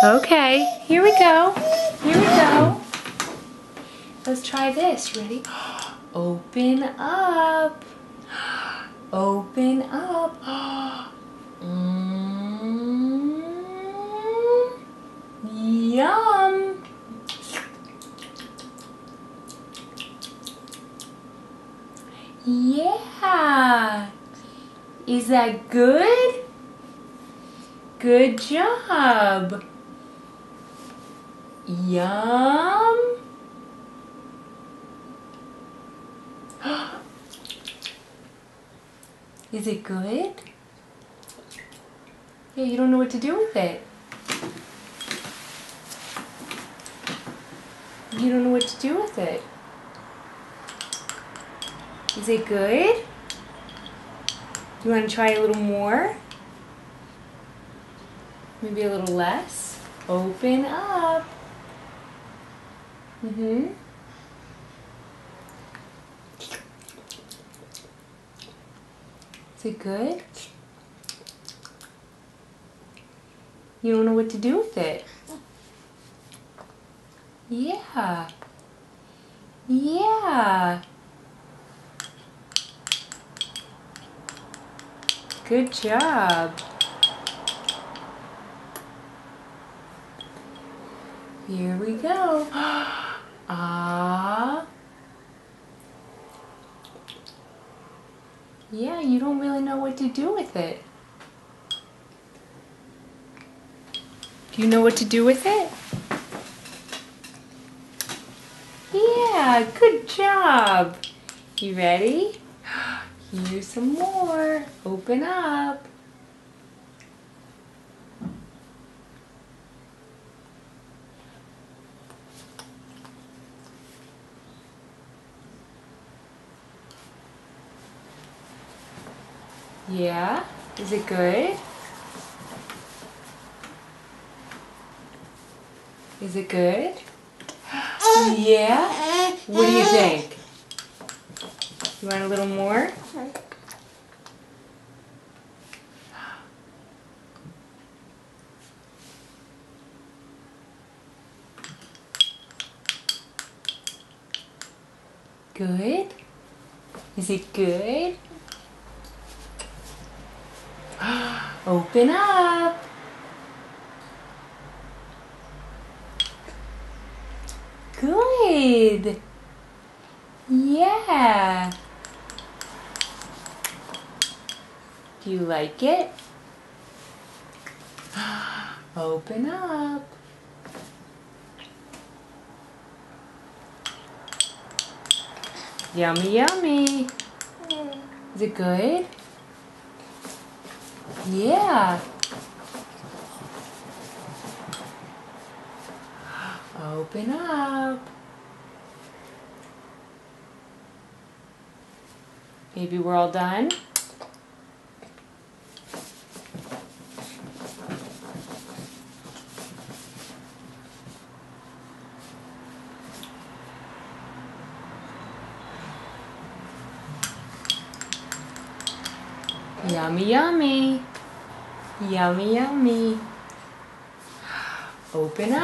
Okay, here we go. Here we go. Let's try this. You ready? Open up. Open up. Yum. Yeah. Is that good? Good job. Yum. Is it good? Yeah, you don't know what to do with it. You don't know what to do with it. Is it good? You want to try a little more? Maybe a little less? Open up. Is it good? You don't know what to do with it. Yeah. Yeah. Good job. Here we go. Ah. Yeah, you don't really know what to do with it. Do you know what to do with it? Yeah, good job. You ready? Here's some more. Open up. Yeah, is it good? Is it good? Yeah? What do you think? You want a little more? Good? Is it good? Open up. Good. Yeah. Do you like it? Open up. Yummy, yummy. Is it good? Yeah. Open up. Maybe we're all done. Yummy, yummy. Yummy, yummy. Open up.